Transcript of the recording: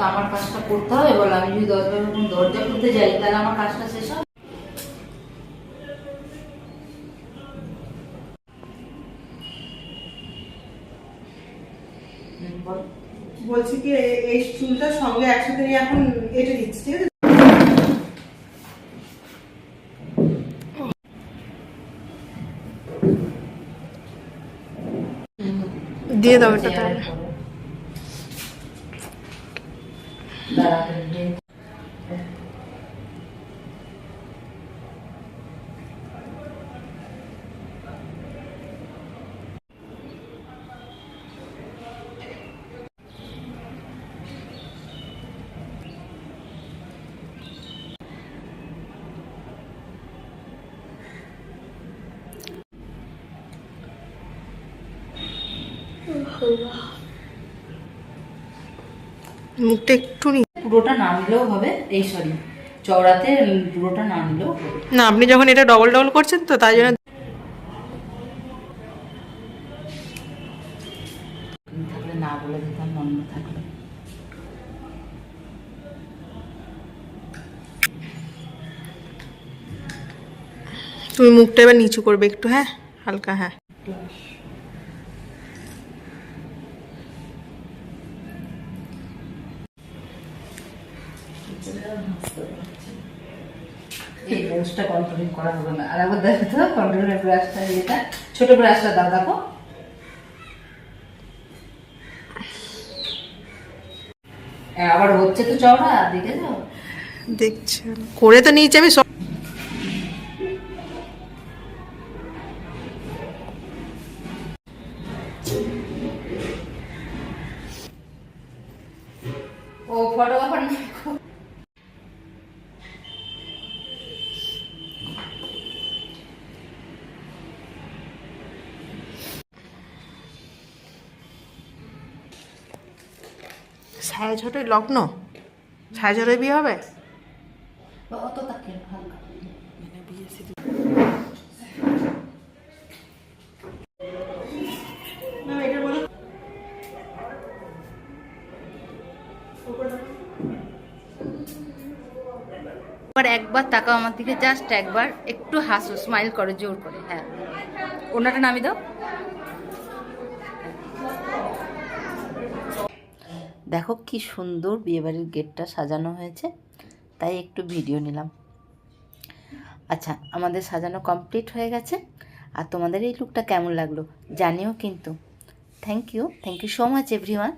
আমার কাজটা করতে হবে বলে আমি যদি দরজা খুলতে যাই তাহলে আমার কাজটা শেষ হবে। বলছি কি এই চুলটার সঙ্গে একসাথে নিয়ে এখন এটা দিচ্ছি, ঠিক আছে? দিয়ে দাও এটা তাহলে। মুখটা একটু পুরোটা না নিলেও হবে, এই সরি চওড়াতে পুরোটা না নিলেও হবে। না, আপনি যখন এটা ডবল ডবল করছেন তো তাই জন্য থাকলে না বলে দিতাম, অন্য থাকলে। তুমি মুখটা এবার নিচু করবে একটু, হ্যাঁ হালকা, হ্যাঁ। এই ব্রাশটা কন্ট্রোলিং করা হবে না। আর একবার দেখো তো কন্ট্রোলের ব্রাশটা, এটা ছোট ব্রাশটা দাও, দেখো আবার হচ্ছে তো চওড়া, দেখে যাও। দেখছেন করে তো নিয়েছি আমি সব। ও ফটোগ্রাফার সাড়ে ছটায় লগ্ন, সাড়ে ছটায় বিয়ে হবে। অত তাকে হালকা একবার তাকাও আমার দিকে, জাস্ট একবার একটু হাসো, স্মাইল করো জোর করে। হ্যাঁ, ওনাটা নামি দাও। দেখো কি সুন্দর বিয়েবাড়ির গেটটা সাজানো হয়েছে, তাই একটু ভিডিও নিলাম। আচ্ছা, আমাদের সাজানো কমপ্লিট হয়ে গেছে। আর তোমাদের এই লুকটা কেমন লাগলো জানিও কিন্তু। Thank you so much everyone.